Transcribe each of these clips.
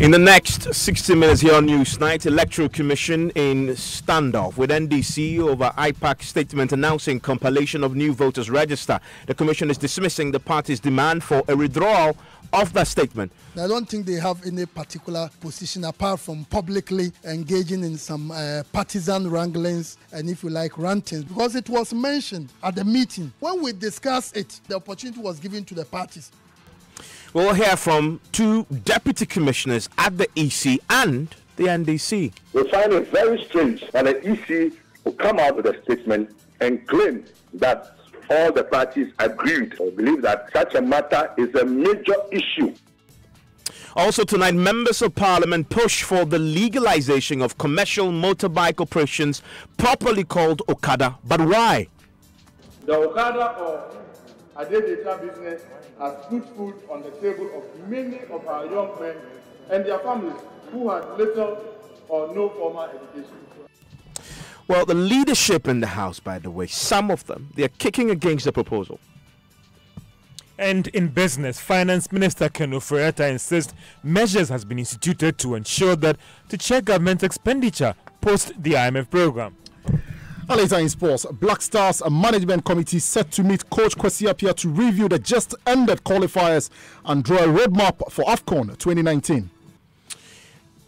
In the next 60 minutes here on Newsnight, Electoral Commission in standoff with NDC over IPAC statement announcing compilation of new voters register. The Commission is dismissing the party's demand for a withdrawal of that statement. I don't think they have any particular position apart from publicly engaging in some partisan wranglings and, if you like, rantings, because it was mentioned at the meeting. When we discussed it, the opportunity was given to the parties. We'll hear from two deputy commissioners at the EC and the NDC. We find it very strange that the EC will come out with a statement and claim that all the parties agreed or believe that such a matter is a major issue. Also tonight, members of parliament push for the legalization of commercial motorbike operations, properly called Okada. But why? The Okada or Adedita business has put food on the table of many of our young men and their families who had little or no formal education. Well, the leadership in the House, by the way, some of them, they are kicking against the proposal. And in business, Finance Minister Ken Ofori-Atta insists measures has been instituted to ensure that to check government expenditure post the IMF program. Later in sports, Black Stars Management Committee set to meet Coach Kwesi Appiah to review the just-ended qualifiers and draw a roadmap for AFCON 2019.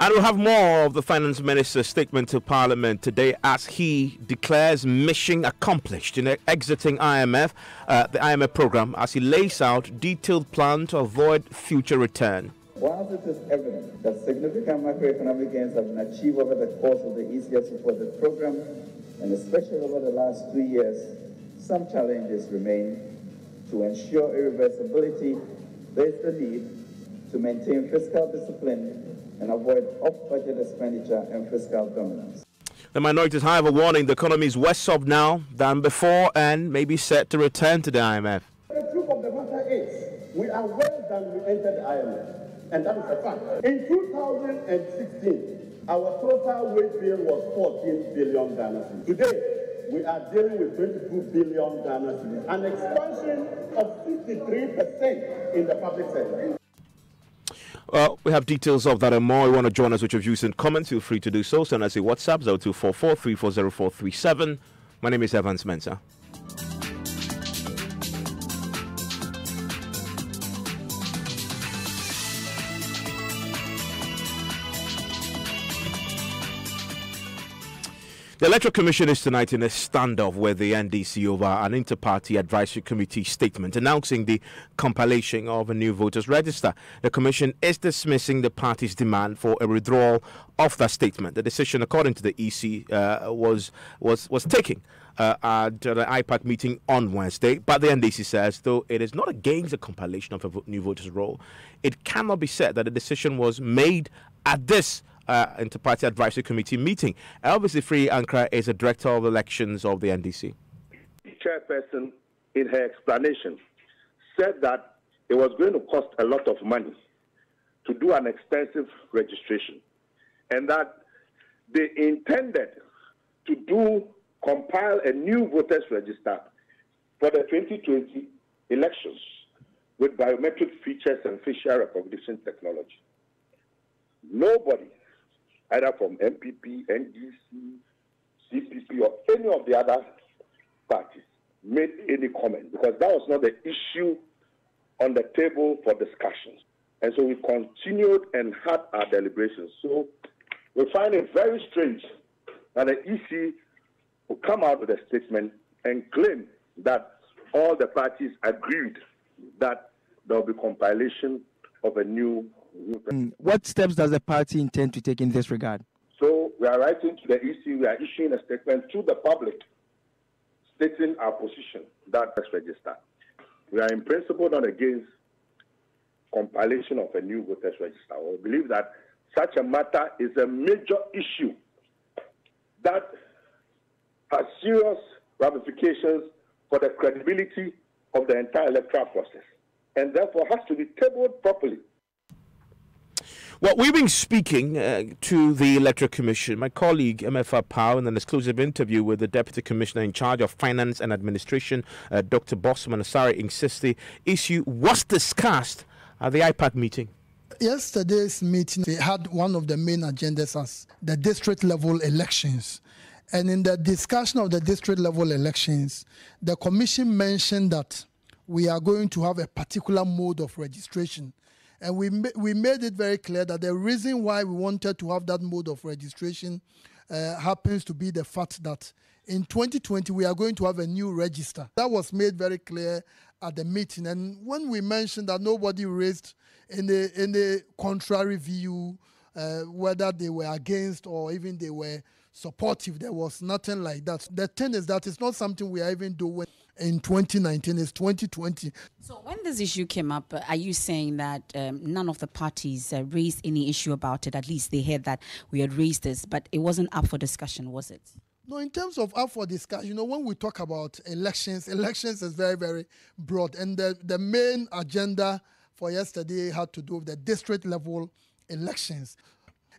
And we'll have more of the Finance Minister's statement to Parliament today as he declares mission accomplished in exiting the IMF program, as he lays out detailed plan to avoid future return. Whilst it is evident that significant macroeconomic gains have been achieved over the course of the ECF supported program, and especially over the last 2 years, some challenges remain. To ensure irreversibility, there is the need to maintain fiscal discipline and avoid off-budget expenditure and fiscal dominance. The minorities, however, warning the economy is worse off now than before and may be set to return to the IMF. The truth of the matter is, we are worse than we entered the IMF, and that is a fact. In 2016, our total wage bill was 14 billion Ghana cedis. Today, we are dealing with 22 billion Ghana cedis, an expansion of 53% in the public sector. Well, we have details of that and more. You want to join us with your views and comments, feel free to do so. Send us a WhatsApp 0244 340437. My name is Evans Mensah. The Electoral Commission is tonight in a standoff with the NDC over an inter-party advisory committee statement announcing the compilation of a new voters register. The Commission is dismissing the party's demand for a withdrawal of that statement. The decision, according to the EC, was taken at the IPAC meeting on Wednesday, but the NDC says, though it is not against the compilation of a new voters roll, it cannot be said that the decision was made at this Inter-Party Advisory Committee meeting. Elvis Ifri Ankra is the Director of Elections of the NDC. The chairperson, in her explanation, said that it was going to cost a lot of money to do an extensive registration, and that they intended to compile a new voters register for the 2020 elections with biometric features and facial recognition technology. Nobody, either from MPP, NDC, CPP, or any of the other parties, made any comment, because that was not the issue on the table for discussions. And so we continued and had our deliberations. So we find it very strange that the EC will come out with a statement and claim that all the parties agreed that there will be compilation of a new. What steps does the party intend to take in this regard? So we are writing to the EC, we are issuing a statement to the public stating our position that let's register. We are in principle not against compilation of a new voters register. We believe that such a matter is a major issue that has serious ramifications for the credibility of the entire electoral process, and therefore has to be tabled properly. Well, we've been speaking to the Electoral Commission. My colleague, MFR Powell, in an exclusive interview with the Deputy Commissioner in charge of Finance and Administration, Dr. Bosman Asare, insists the issue was discussed at the IPAC meeting. Yesterday's meeting, they had one of the main agendas as the district level elections. And in the discussion of the district level elections, the commission mentioned that we are going to have a particular mode of registration. And we made it very clear that the reason why we wanted to have that mode of registration happens to be the fact that in 2020, we are going to have a new register. That was made very clear at the meeting. And when we mentioned that nobody raised any contrary view, whether they were against or even they were supportive, there was nothing like that. The thing is that it's not something we are even doing in 2019, it's 2020. So when this issue came up, are you saying that none of the parties raised any issue about it? At least they heard that we had raised this, but it wasn't up for discussion, was it? No, in terms of up for discussion, when we talk about elections is very, very broad. And the main agenda for yesterday had to do with the district level elections.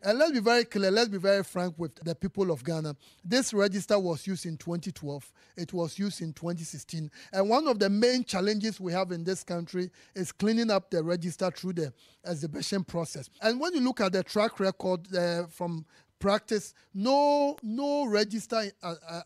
And let's be very clear, let's be very frank with the people of Ghana. This register was used in 2012. It was used in 2016. And one of the main challenges we have in this country is cleaning up the register through the exhibition process. And when you look at the track record from practice, no register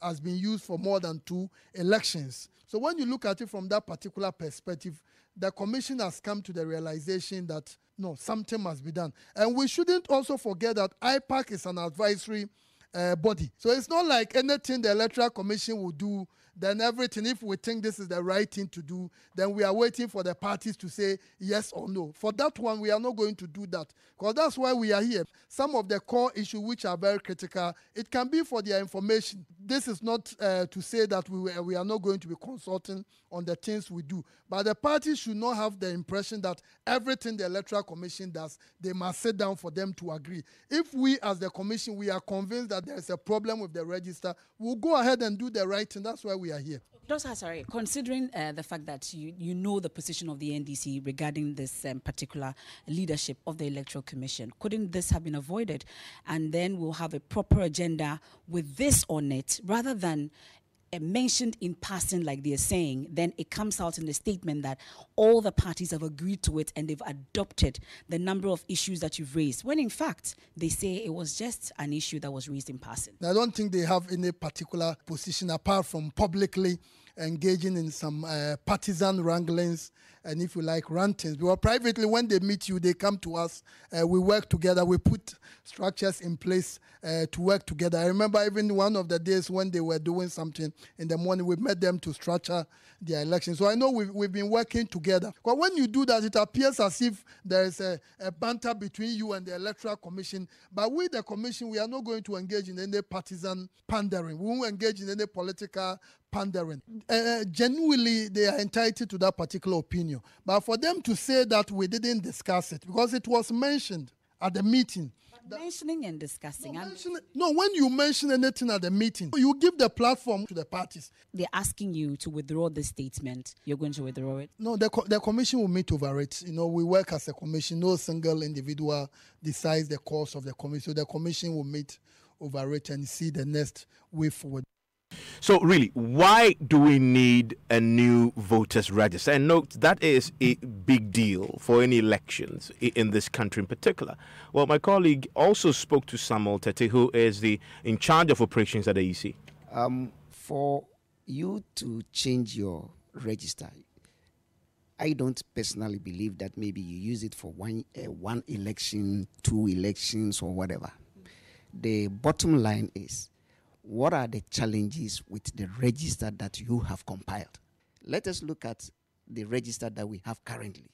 has been used for more than 2 elections. So when you look at it from that particular perspective, the commission has come to the realization that no, something must be done. And we shouldn't also forget that IPAC is an advisory body. So it's not like anything the Electoral Commission will do, then everything, if we think this is the right thing to do, then we are waiting for the parties to say yes or no. For that one, we are not going to do that, because that's why we are here. Some of the core issues which are very critical, it can be for their information. This is not to say that we are not going to be consulting on the things we do. But the parties should not have the impression that everything the Electoral Commission does, they must sit down for them to agree. If we as the commission, we are convinced that there is a problem with the register, we'll go ahead and do the right thing. That's why we are here. Dr. Asare, considering the fact that you know the position of the NDC regarding this particular leadership of the Electoral Commission, couldn't this have been avoided? And then we'll have a proper agenda with this on it, rather than mentioned in passing like they're saying, then it comes out in the statement that all the parties have agreed to it and they've adopted the number of issues that you've raised, when in fact they say it was just an issue that was raised in passing. I don't think they have any particular position apart from publicly engaging in some partisan wranglings and, if you like, rantings. Because privately, when they meet you, they come to us, we work together, we put structures in place to work together. I remember even one of the days when they were doing something in the morning, we met them to structure their election. So I know we've been working together. But when you do that, it appears as if there is a banter between you and the Electoral Commission. But with the Commission, we are not going to engage in any partisan pandering. We won't engage in any political pandering. Genuinely, they are entitled to that particular opinion. But for them to say that we didn't discuss it, because it was mentioned at the meeting. Mentioning and discussing. No, when you mention anything at the meeting, you give the platform to the parties. They're asking you to withdraw this statement. You're going to withdraw it? No, the commission will meet over it. We work as a commission. No single individual decides the course of the commission. So the commission will meet over it and see the next way forward. So really, why do we need a new voters register? And note, that is a big deal for any elections in this country in particular. Well, my colleague also spoke to Samuel Tete, who is in charge of operations at the EC. For you to change your register, I don't personally believe that maybe you use it for one election, 2 elections, or whatever. The bottom line is, what are the challenges with the register that you have compiled? Let us look at the register that we have currently.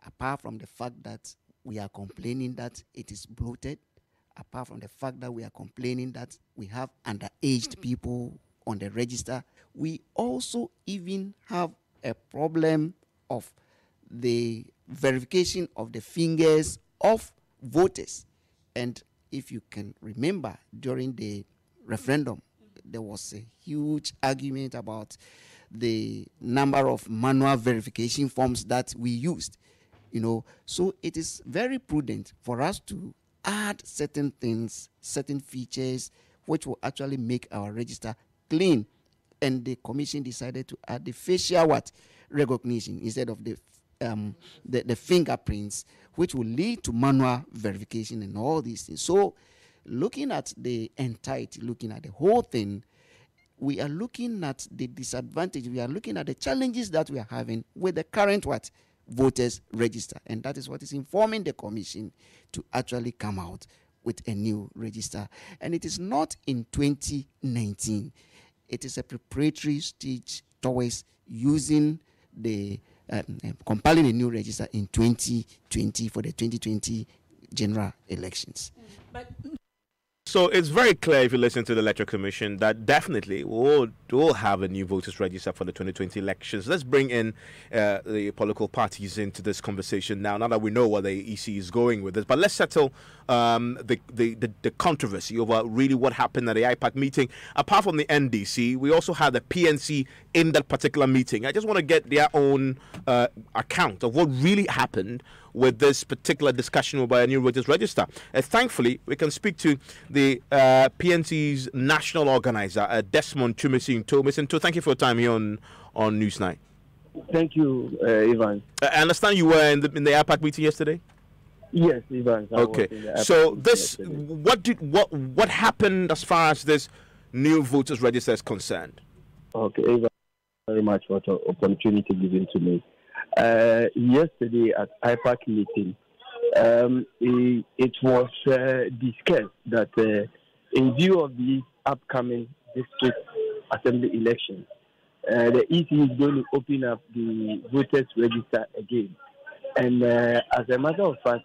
Apart from the fact that we are complaining that it is bloated, apart from the fact that we are complaining that we have underaged people on the register, we also even have a problem of the verification of the fingers of voters. And if you can remember, during the referendum, there was a huge argument about the number of manual verification forms that we used, So it is very prudent for us to add certain things, certain features, which will actually make our register clean. And the commission decided to add the facial recognition instead of the the fingerprints, which will lead to manual verification and all these things. So looking at the entirety, looking at the whole thing, we are looking at the disadvantage, we are looking at the challenges that we are having with the current voters register. And that is what is informing the commission to actually come out with a new register. And it is not in 2019. It is a preparatory stage towards using the compiling a new register in 2020 for the 2020 general elections. So it's very clear if you listen to the Electoral Commission that definitely we'll have a new voters register for the 2020 elections. Let's bring in the political parties into this conversation now that we know where the EC is going with this. But let's settle the controversy over really what happened at the IPAC meeting. Apart from the NDC, we also had the PNC in that particular meeting. I just want to get their own account of what really happened with this particular discussion about a new voters register. Thankfully, we can speak to the PNC's national organizer, Desmond Tumisi Nto. Mr. Nto, thank you for your time here on Newsnight. Thank you, Ivan. I understand you were in the IPAC meeting yesterday? Yes, Ivan. Okay. So this, what happened as far as this new voters register is concerned? Okay, Ivan, very much for the opportunity given to me. Yesterday at IPAC meeting, it was discussed that in view of the upcoming district assembly elections, the EC is going to open up the voters register again. And as a matter of fact,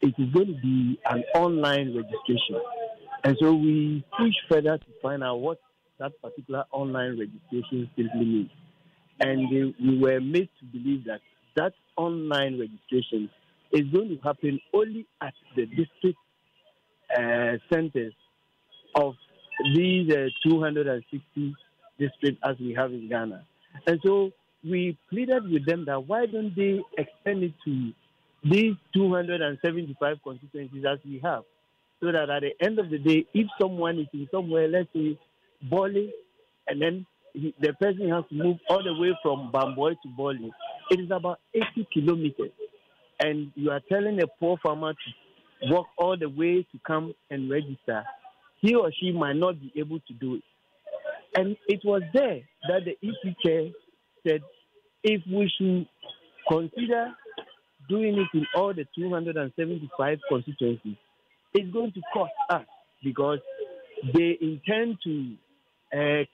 it is going to be an online registration. And so we push further to find out what that particular online registration simply means. And we were made to believe that that online registration is going to happen only at the district centers of these 260 districts as we have in Ghana. And so we pleaded with them that why don't they extend it to these 275 constituencies as we have, so that at the end of the day, if someone is in somewhere, let's say Boli, and then the person has to move all the way from Bamboy to Boli, it is about 80 kilometers. And you are telling a poor farmer to walk all the way to come and register. He or she might not be able to do it. And it was there that the EC chair said, if we should consider doing it in all the 275 constituencies, it's going to cost us, because they intend to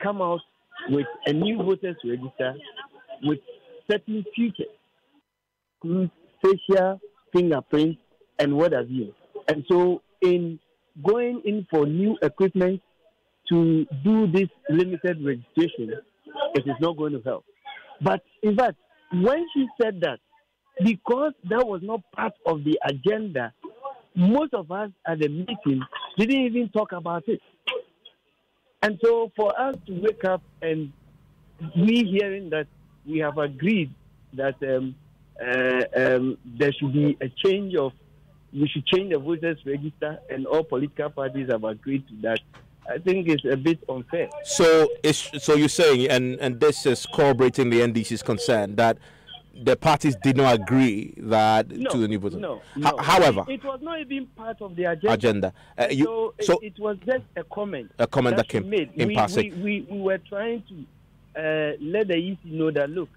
come out with a new voters register with certain features, facial fingerprints and what have you. And so in going in for new equipment to do this limited registration, it is not going to help. But in fact, when she said that, because that was not part of the agenda, most of us at the meeting didn't even talk about it. And so for us to wake up and we hearing that we have agreed that there should be a change of, we should change the voters register, and all political parties have agreed to that, I think it's a bit unfair. So you're saying, and this is corroborating the NDC's concern, that the parties did not agree that to the new voters. No. However, it was not even part of the agenda. So it was just a comment. A comment that came made. in passing. We were trying to let the EC know that, look,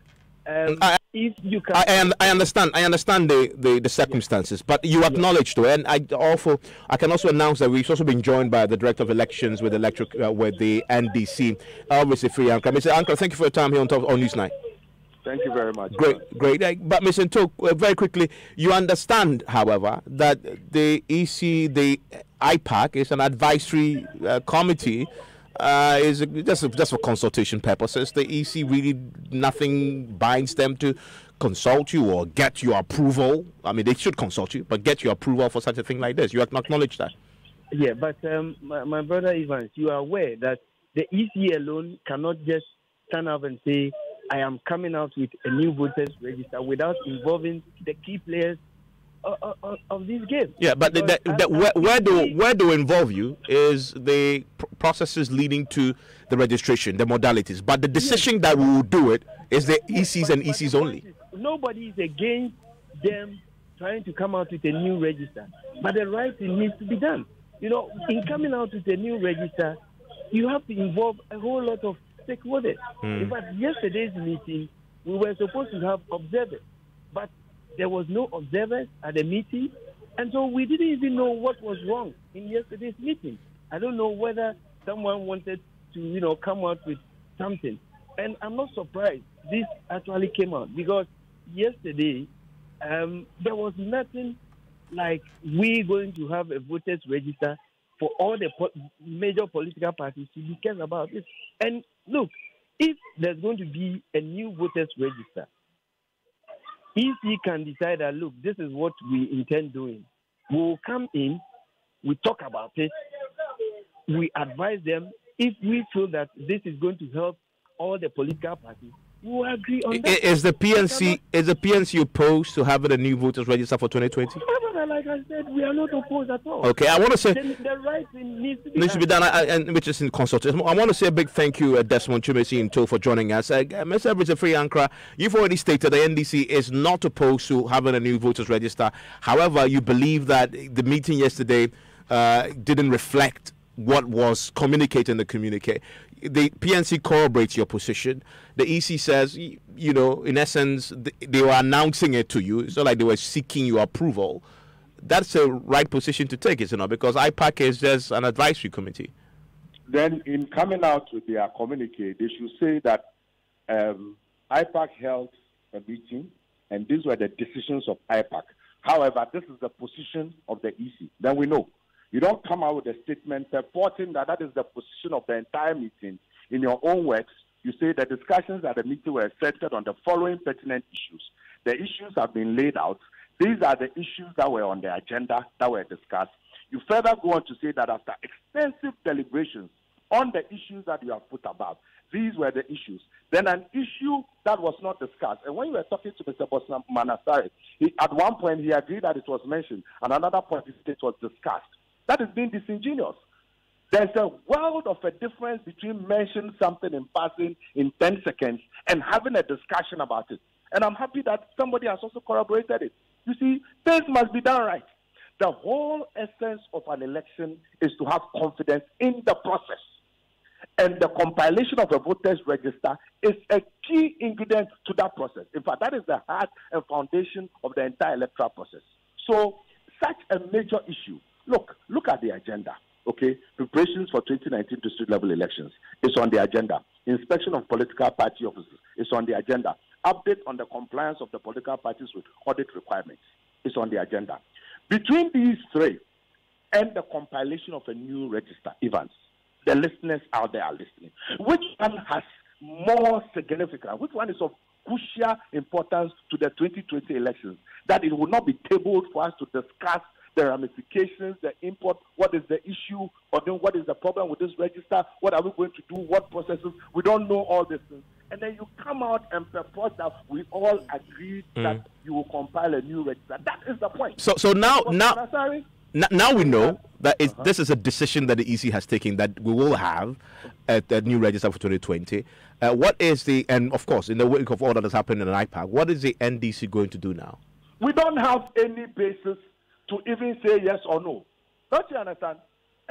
if you can, I understand the circumstances, but you acknowledge to it, and I can also announce that we've also been joined by the Director of Elections with with the NDC, obviously Free Anchor. Mr. Anchor, thank you for your time here on Newsnight. Thank you very much. Great. But Mr. Nto, very quickly, you understand, however, that the EC, the IPAC, is an advisory committee. Is just for consultation purposes. The EC really, nothing binds them to consult you or get your approval. I mean, they should consult you, but get your approval for such a thing like this. You acknowledge that? Yeah, but my brother Evans, you are aware that the EC alone cannot just stand up and say, I am coming out with a new voters register without involving the key players of this game. Yeah, but where do involve you is the processes leading to the registration, the modalities. But the decision that we will do it is the ECs and ECs only. nobody is against them trying to come out with a new register, but the right thing needs to be done. In coming out with a new register, you have to involve a whole lot of stakeholders. In fact, yesterday's meeting, we were supposed to have observers, but there was no observers at the meeting, and so we didn't even know what was wrong in yesterday's meeting. I don't know whether someone wanted to, come out with something. And I'm not surprised this actually came out, because yesterday there was nothing like we going to have a voters register for all the major political parties to discuss about this. And look, if there's going to be a new voters register, EC can decide that, look, this is what we intend doing. We'll come in, we talk about it, we advise them. If we feel that this is going to help all the political parties, we will agree on that. Is the PNC opposed to having a new voters register for 2020? Like I said, we are not opposed at all. Okay, I want to say the right thing needs to be done, and which is in consultation. I want to say a big thank you, Desmond Chumesi Nto, for joining us. Mr. Free Ankra, you've already stated the NDC is not opposed to having a new voters register. However, you believe that the meeting yesterday didn't reflect what was communicated in the communique. The PNC corroborates your position. The EC says, in essence, they were announcing it to you. It's not like they were seeking your approval. That's a right position to take, is it not? Because IPAC is just an advisory committee. Then, in coming out with their communique, they should say that IPAC held a meeting, and these were the decisions of IPAC. However, this is the position of the EC. Then we know. You don't come out with a statement purporting that is the position of the entire meeting. In your own words, you say the discussions at the meeting were centered on the following pertinent issues. The issues have been laid out. These are the issues that were on the agenda that were discussed. You further go on to say that after extensive deliberations on the issues that you have put above, these were the issues. Then an issue that was not discussed. And when you were talking to Mr. Bosman Manasari, at one point he agreed that it was mentioned, and another point he said it was discussed. That is being disingenuous. There's a world of a difference between mentioning something in passing in 10 seconds and having a discussion about it. And I'm happy that somebody has also corroborated it. You see, things must be done right. The whole essence of an election is to have confidence in the process. And the compilation of a voters register is a key ingredient to that process. In fact, that is the heart and foundation of the entire electoral process. So, such a major issue. Look at the agenda, okay? Preparations for 2019 district level elections is on the agenda. Inspection of political party offices is on the agenda. Update on the compliance of the political parties with audit requirements is on the agenda. Between these three and the compilation of a new register, Evans, the listeners out there are listening. Which one has more significance? Which one is of crucial importance to the 2020 elections that it will not be tabled for us to discuss the ramifications, the import, what is the issue, or then what is the problem with this register, what are we going to do, what processes, we don't know all these things. And then you come out and purport that we all agree that you will compile a new register. That is the point. So now we know that this is a decision that the EC has taken, that we will have a new register for 2020. What is and of course, in the wake of all that has happened in IPAC, what is the NDC going to do now? We don't have any basis to even say yes or no. Don't you understand?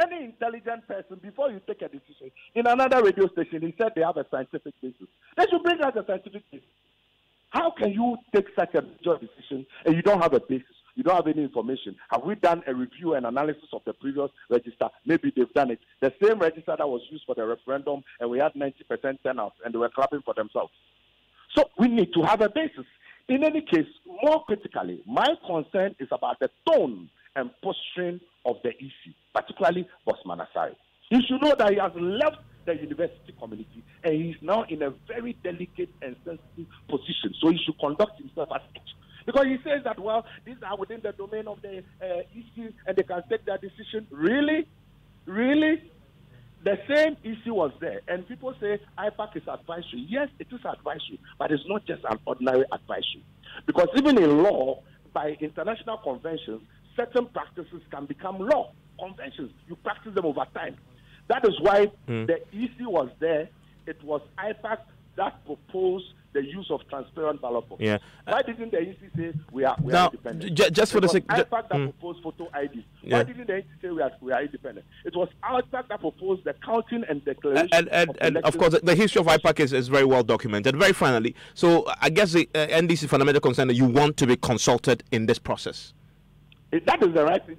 Any intelligent person, before you take a decision, in another radio station, he said they have a scientific basis. They should bring out a scientific basis. How can you take such a major decision and you don't have a basis? You don't have any information. Have we done a review and analysis of the previous register? Maybe they've done it. The same register that was used for the referendum, and we had 90% turnout, and they were clapping for themselves. So we need to have a basis. In any case, more critically, my concern is about the tone and posturing of the EC, particularly Bosman Asari. You should know that he has left the university community and he's now in a very delicate and sensitive position. So he should conduct himself as such. Because he says that, well, these are within the domain of the EC and they can take their decision. Really? Really? The same issue was there, and people say IPAC is advisory. Yes, it is advisory, but it's not just an ordinary advisory. Because even in law, by international conventions, certain practices can become law. Conventions, you practice them over time. That is why the EC was there. It was IPAC that proposed the use of transparent ballot boxes. Yeah. Why didn't the NC say we are now, independent? Just for the sake, IPAC that proposed photo IDs. Why didn't the NC say we are independent? It was IPAC that proposed the counting and declaration. And of course, the history of IPAC is very well documented. Very finally, so I guess the NDC fundamental concern that you want to be consulted in this process. That is the right thing.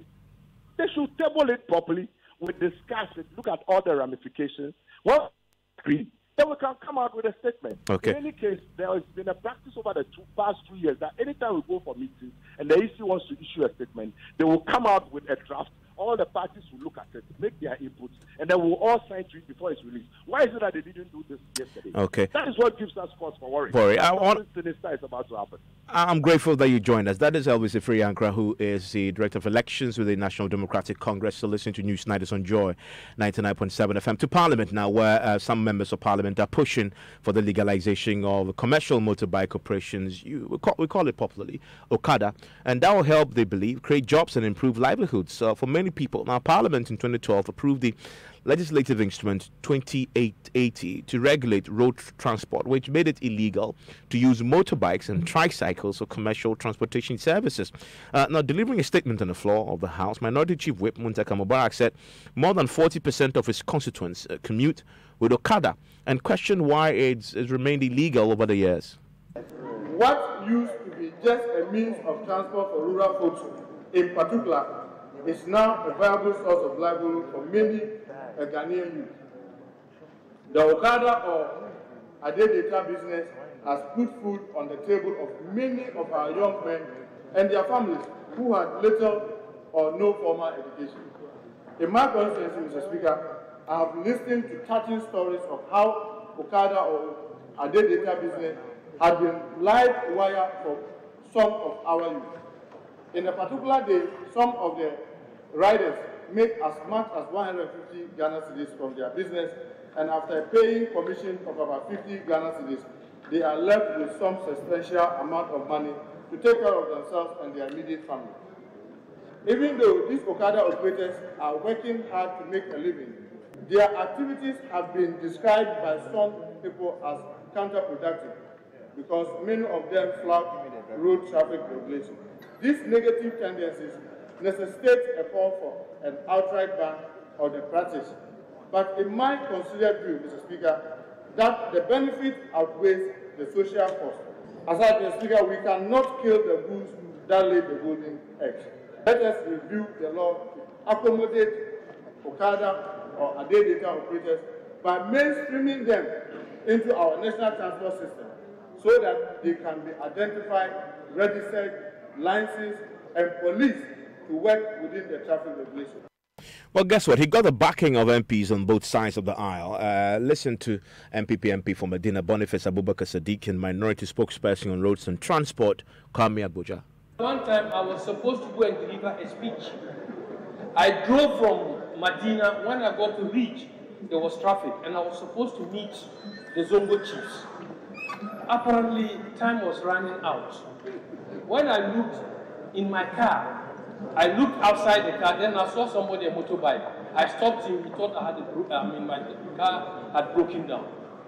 They should table it properly. We discuss it. Look at all the ramifications. Well, agree. Then we can come out with a statement. Okay. In any case, there has been a practice over the past 2 years that anytime we go for meetings and the EC wants to issue a statement, they will come out with a draft. All the parties will look at it, make their inputs, and then we'll all sign to it before it's released. Why is it that they didn't do this yesterday? Okay. That is what gives us cause for worry. Something sinister is about to happen. I'm grateful that you joined us. That is Elvis Ifriankra, who is the Director of Elections with the National Democratic Congress. So listen to News Night on Joy 99.7 FM. To Parliament now, where some members of Parliament are pushing for the legalization of commercial motorbike operations. We call it popularly Okada. And that will help, they believe, create jobs and improve livelihoods for many people. Now, Parliament in 2012 approved the legislative instrument 2880 to regulate road transport, which made it illegal to use motorbikes and tricycles for commercial transportation services. Now, delivering a statement on the floor of the House, Minority Chief Whip Muntaka Mubarak said more than 40% of his constituents commute with Okada and questioned why it's remained illegal over the years. What used to be just a means of transport for rural folks in particular is now a viable source of livelihood for many Ghanaian youth. The Okada or Adedeta business has put food on the table of many of our young men and their families who had little or no formal education. In my constituency, Mr. Speaker, I have listened to touching stories of how Okada or Adedeta business had been live wire for some of our youth. In a particular day, some of the riders make as much as 150 Ghana cedis from their business, and after paying commission of about 50 Ghana cedis, they are left with some substantial amount of money to take care of themselves and their immediate family. Even though these Okada operators are working hard to make a living, their activities have been described by some people as counterproductive because many of them flout road traffic regulations. These negative tendencies necessitate a call for an outright ban of the practice. But in my considered view, Mr. Speaker, that the benefit outweighs the social cost. As I, Mr. Speaker, we cannot kill the goose that laid the golden eggs. Let us review the law to accommodate Okada or Adedeta operators by mainstreaming them into our national transport system so that they can be identified, registered, licensed, and policed to work within the traffic regulation. Well, guess what? He got the backing of MPs on both sides of the aisle. Listen to MP for Medina Boniface Abubakar Sadiq and Minority Spokesperson on Roads and Transport, Kwame Abuja. One time I was supposed to go and deliver a speech. I drove from Medina. When I got to Reach, there was traffic, and I was supposed to meet the Zongo chiefs. Apparently, time was running out. When I looked in my car, I looked outside the car, then I saw somebody on a motorbike. I stopped him, he thought my car had broken down.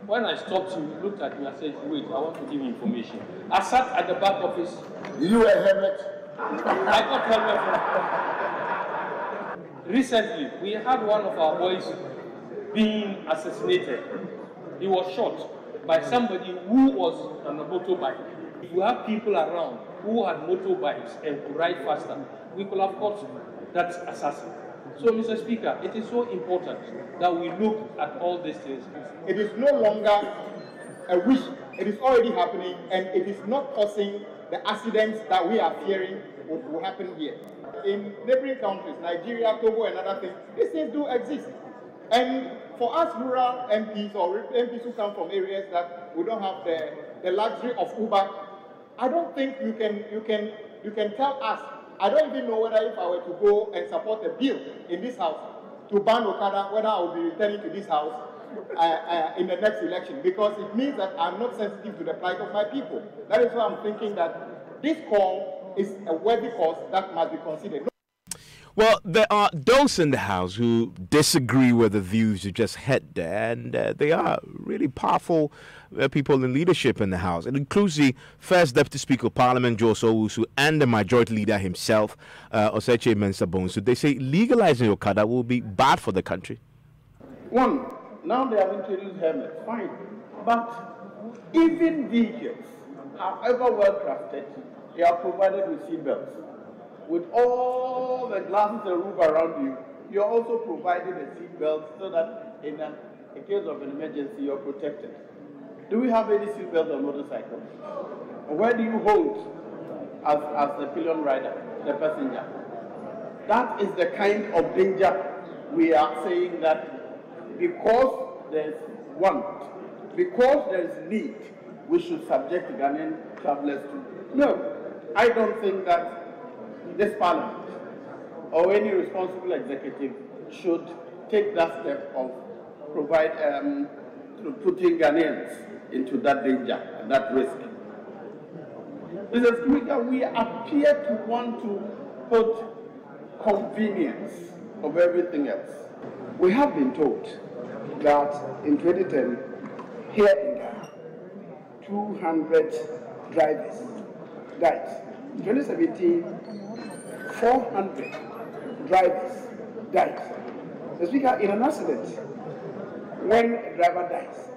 When I stopped him, he looked at me and said, wait, I want to give you information. I sat at the back of his... You were a helmet? I got helmet from... Recently, we had one of our boys being assassinated. He was shot by somebody who was on a motorbike. If we have people around who had motorbikes and could ride faster, we could have caught that assassin. So, Mr. Speaker, it is so important that we look at all these things. It is no longer a wish. It is already happening, and it is not causing the accidents that we are fearing will happen here. In neighboring countries, Nigeria, Togo, and other things, these things do exist. And for us rural MPs or MPs who come from areas that we don't have the luxury of Uber, I don't think you can tell us. I don't even know whether if I were to go and support a bill in this house to ban Okada, whether I will be returning to this house in the next election, because it means that I'm not sensitive to the plight of my people. That is why I'm thinking that this call is a worthy cause that must be considered. Well, there are those in the House who disagree with the views you just had there, and they are really powerful people in leadership in the House. It includes the First Deputy Speaker of Parliament, Jos Owusu, and the Majority Leader himself, Oseche Mensah Bonsu. They say legalizing Okada will be bad for the country. One, now they have introduced helmets, fine. But even vehicles, however well crafted, they are provided with seatbelts. With all the glasses and roof around you, you're also provided a seatbelt so that in a case of an emergency, you're protected. Do we have any seatbelts on motorcycles? Where do you hold as the pillion rider, the passenger? That is the kind of danger we are saying that because there's want, because there's need, we should subject Ghanaian travelers to. No, I don't think that this parliament or any responsible executive should take that step of putting Ghanaians into that danger and that risk. Mr. Speaker, we appear to want to put convenience of everything else. We have been told that in 2010, here in Ghana, 200 drivers died. In 2017, 400 drivers died. The Speaker, in an accident, when a driver dies,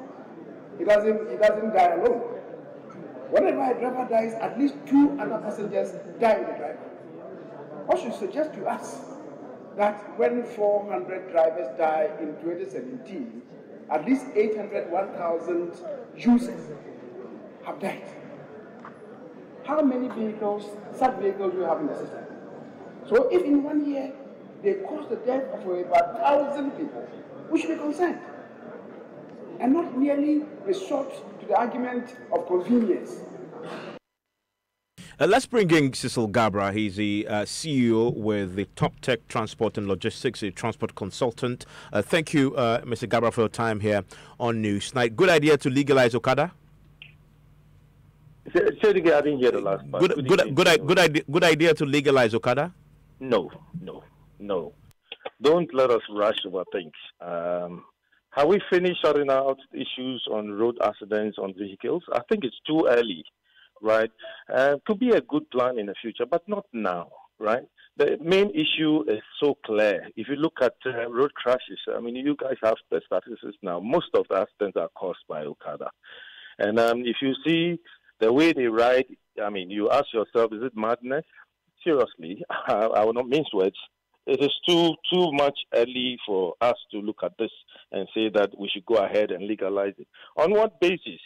he doesn't die alone. Whenever a driver dies, at least 2 other passengers die with the driver. What should suggest to us that when 400 drivers die in 2017, at least 800, 1,000 users have died. How many vehicles, such vehicles do you have in the system? So if in 1 year they cause the death of about 1,000 people, we should be concerned and not merely resort to the argument of convenience. Let's bring in Cecil Gabra. He's the CEO with the Top Tech Transport and Logistics, a transport consultant. Thank you, Mr. Gabra, for your time here on Newsnight. Good idea to legalize Okada? Say it again, I didn't hear the last part. Good idea to legalize Okada? No. Don't let us rush over things. Have we finished sorting out issues on road accidents on vehicles? I think it's too early, right? Could be a good plan in the future, but not now, right? The main issue is so clear. If you look at road crashes, I mean, you guys have the statistics now. Most of the accidents are caused by Okada. And if you see the way they ride, I mean, you ask yourself, is it madness? Seriously, I will not mince words. It is too much early for us to look at this and say that we should go ahead and legalize it. On what basis?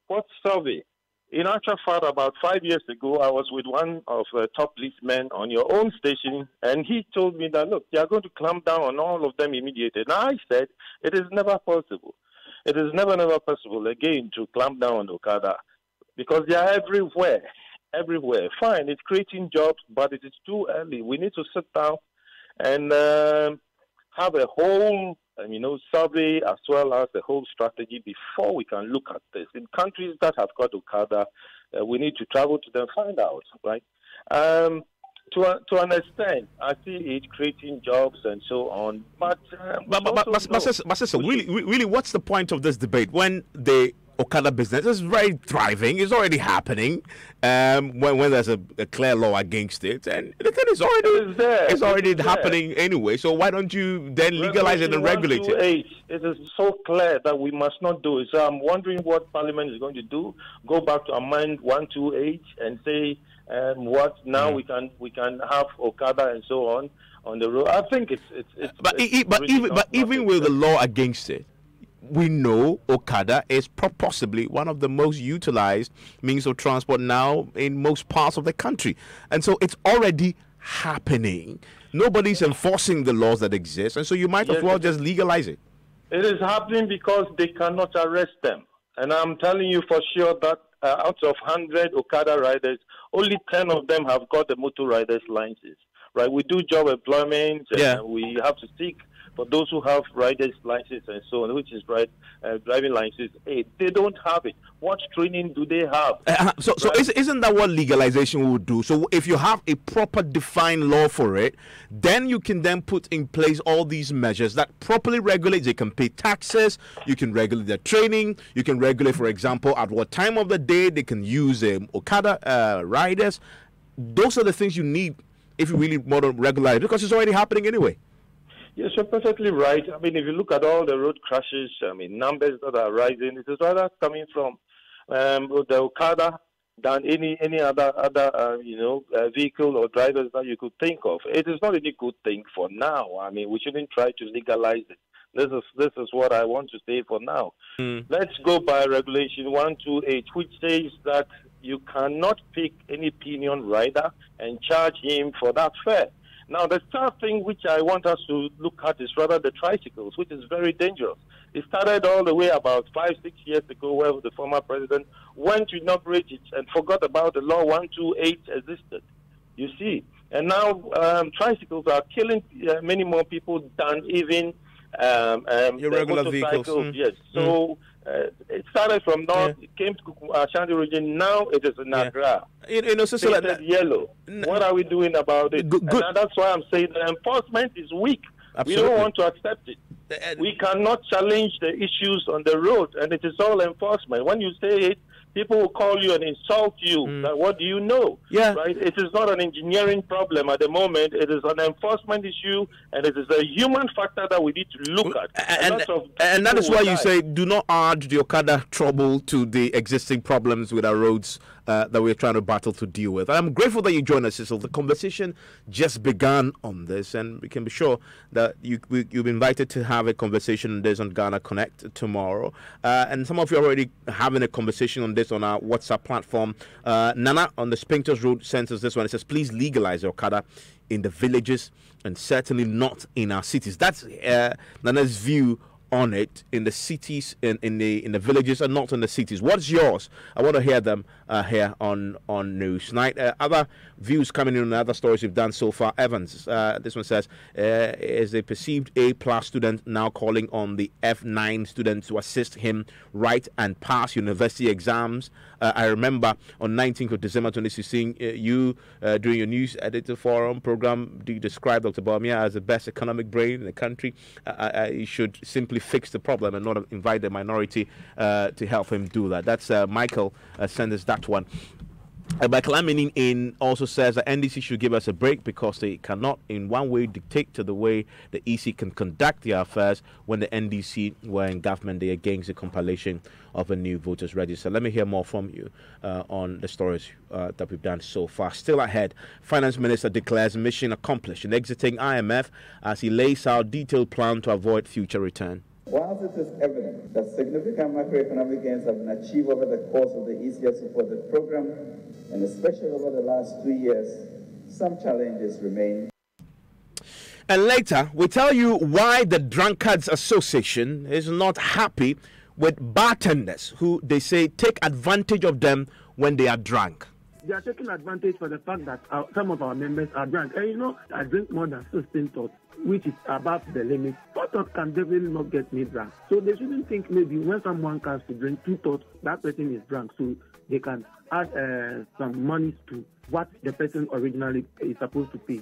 What survey? In actual fact, about 5 years ago, I was with one of the top policemen on your own station, and he told me that, look, they are going to clamp down on all of them immediately. Now, I said, it is never possible. It is never possible, again, to clamp down on Okada, because they are everywhere. Fine, it's creating jobs, but it is too early. We need to sit down and have a whole, survey as well as the whole strategy before we can look at this. In countries that have got Okada, we need to travel to them, find out, right? To an extent, I see it creating jobs and so on, but really, what's the point of this debate when the Okada business is very thriving? It's already happening. When there's a clear law against it, and the thing is already happening anyway. So why don't you then legalize it and regulate it? It is so clear that we must not do it. So I'm wondering what Parliament is going to do. Go back to Amendment 128 and say what now we can have Okada and so on the road. I think it's even with the law against it, we know Okada is possibly one of the most utilized means of transport now in most parts of the country. And so it's already happening. Nobody's enforcing the laws that exist. And so you might as well just legalize it. It is happening because they cannot arrest them. And I'm telling you for sure that out of 100 Okada riders, only 10 of them have got the motor rider's license. Right? We do job employment. We have to seek for those who have rider's license and so on, which is driving license 8. They don't have it. What training do they have? So isn't that what legalization would do? So if you have a proper defined law for it, then you can then put in place all these measures that properly regulate. They can pay taxes, you can regulate their training, you can regulate, for example, at what time of the day they can use Okada riders. Those are the things you need if you really want to regulate it, because it's already happening anyway. Yes, you're perfectly right. I mean, if you look at all the road crashes, I mean, numbers that are rising, it is rather coming from the Okada than any other vehicle or drivers that you could think of. It is not any good thing for now. I mean, we shouldn't try to legalize it. This is what I want to say for now. Let's go by Regulation 128, which says that you cannot pick any Pinion rider and charge him for that fare. Now, the third thing which I want us to look at is rather the tricycles, which is very dangerous. It started all the way about 5-6 years ago, where the former president went to inaugurate it and forgot about the law 128 existed. You see, and now tricycles are killing many more people than even regular vehicles. Yes. So it started from north, it came to Ashanti region, now it is in Accra. So like yellow. What are we doing about it? Good. And that's why I'm saying the enforcement is weak. Absolutely. We don't want to accept it. We cannot challenge the issues on the road, and it is all enforcement. When you say it, people will call you and insult you. Like, what do you know? Yeah. Right? It is not an engineering problem at the moment. It is an enforcement issue, and it is a human factor that we need to look at. And that is why you say do not add the Okada trouble to the existing problems with our roads that we're trying to battle to deal with. I'm grateful that you joined us, Cecil. The conversation just began on this, and we can be sure that you've been invited to have a conversation on this on Ghana Connect tomorrow. And some of you are already having a conversation on this on our WhatsApp platform. Nana on the Spinkters Road sends us this one. It says, please legalize Okada in the villages and certainly not in our cities. That's Nana's view on it, in the cities, in the villages, and not in the cities. What's yours? I want to hear them here on Newsnight. Other views coming in on other stories we've done so far. Evans, this one says, is a perceived A+ student now calling on the F9 students to assist him write and pass university exams. I remember on 19th of December 2016, you during your news editor forum program, you described Dr. Bawumia as the best economic brain in the country. You should simply fix the problem and not invite the minority to help him do that. That's Michael sent us that one. Michael Aminin also says that NDC should give us a break because they cannot in one way dictate to the way the EC can conduct their affairs when the NDC were in government day against the compilation of a new voters register. Let me hear more from you on the stories that we've done so far. Still ahead, Finance Minister declares mission accomplished in exiting IMF as he lays out detailed plan to avoid future return. Whilst it is evident that significant macroeconomic gains have been achieved over the course of the ECF-supported program, and especially over the last 2 years, some challenges remain. And later, we tell you why the Drunkards Association is not happy with bartenders who they say take advantage of them when they are drunk. They are taking advantage for the fact that some of our members are drunk. And you know, I drink more than 16 tots, which is above the limit. 4 tots can definitely not get me drunk. So they shouldn't think maybe when someone comes to drink 2 tots, that person is drunk. So they can add some money to what the person originally is supposed to pay.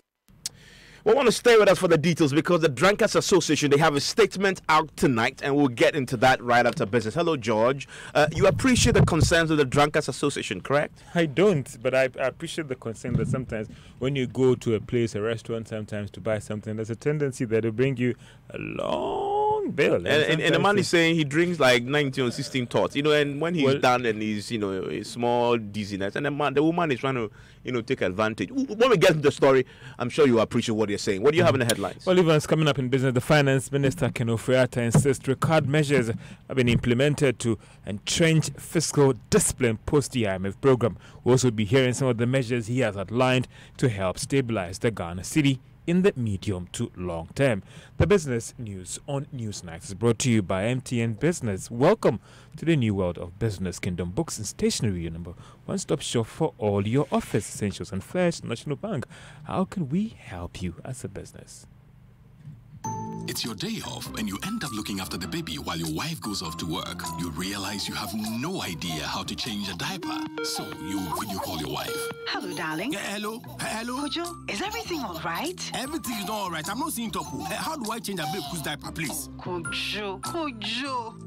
We want to stay with us for the details because the Drunkards Association, they have a statement out tonight, and we'll get into that right after business. Hello, George. You appreciate the concerns of the Drunkards Association, correct? I don't, but I appreciate the concern that sometimes when you go to a place, a restaurant, sometimes to buy something, there's a tendency that it'll bring you a long bill. And the man is saying he drinks like 19 or 16 tots, you know, and when he's done and he's, you know, a small dizziness, and the woman is trying to, you know, take advantage. When we get into the story, I'm sure you appreciate what you're saying. What do you have in the headlines? Well, even coming up in business, the Finance Minister, Ken Ofori-Atta, insists record measures have been implemented to entrench fiscal discipline post the IMF program. We'll also be hearing some of the measures he has outlined to help stabilize the Ghana city in the medium to long term. The business news on Newsnight is brought to you by MTN Business. Welcome to the new world of business. Kingdom Books and Stationery, your number one-stop shop for all your office essentials. And First National Bank, how can we help you as a business? It's your day off and you end up looking after the baby while your wife goes off to work. You realize you have no idea how to change a diaper. So you video call your wife. Hello, darling. Hello. Kojo, is everything all right? Everything is not all right. I'm not seeing Topo. How do I change a baby's diaper, please? Kojo.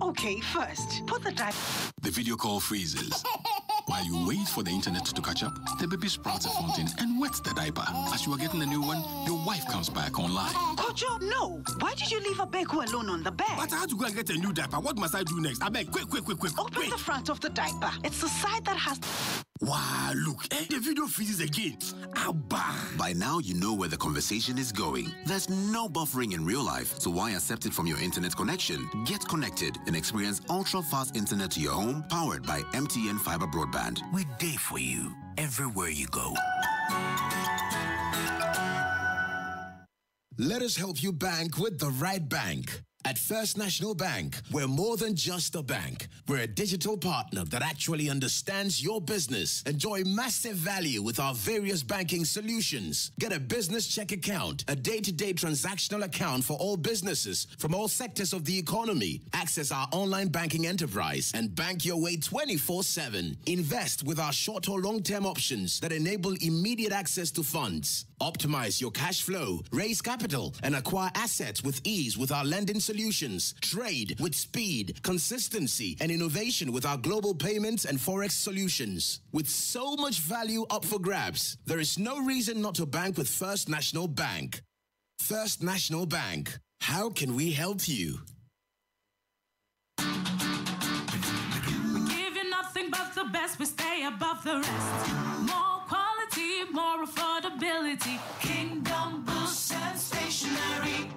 Okay, first, put the diaper. The video call freezes. While you wait for the internet to catch up, the baby sprouts a fountain and wets the diaper. As you are getting a new one, your wife comes back online. Kojo, no. Why did you leave Abeku alone on the bed? But I had to go and get a new diaper. What must I do next? I beg, quick. Open the front of the diaper. It's the side that has... Wow, look, the video freezes again. By now, you know where the conversation is going. There's no buffering in real life, so why accept it from your internet connection? Get connected and experience ultra-fast internet to your home, powered by MTN Fiber Broadband. We're there for you, everywhere you go. Let us help you bank with the right bank. At First National Bank, we're more than just a bank. We're a digital partner that actually understands your business. Enjoy massive value with our various banking solutions. Get a business check account, a day-to-day transactional account for all businesses from all sectors of the economy. Access our online banking enterprise and bank your way 24/7. Invest with our short or long-term options that enable immediate access to funds. Optimize your cash flow, raise capital, and acquire assets with ease with our lending solutions. Trade with speed, consistency, and innovation with our global payments and forex solutions. With so much value up for grabs, there is no reason not to bank with First National Bank. First National Bank. How can we help you? We give you nothing but the best. We stay above the rest. More quality, more affordability. Kingdom Books and Stationery.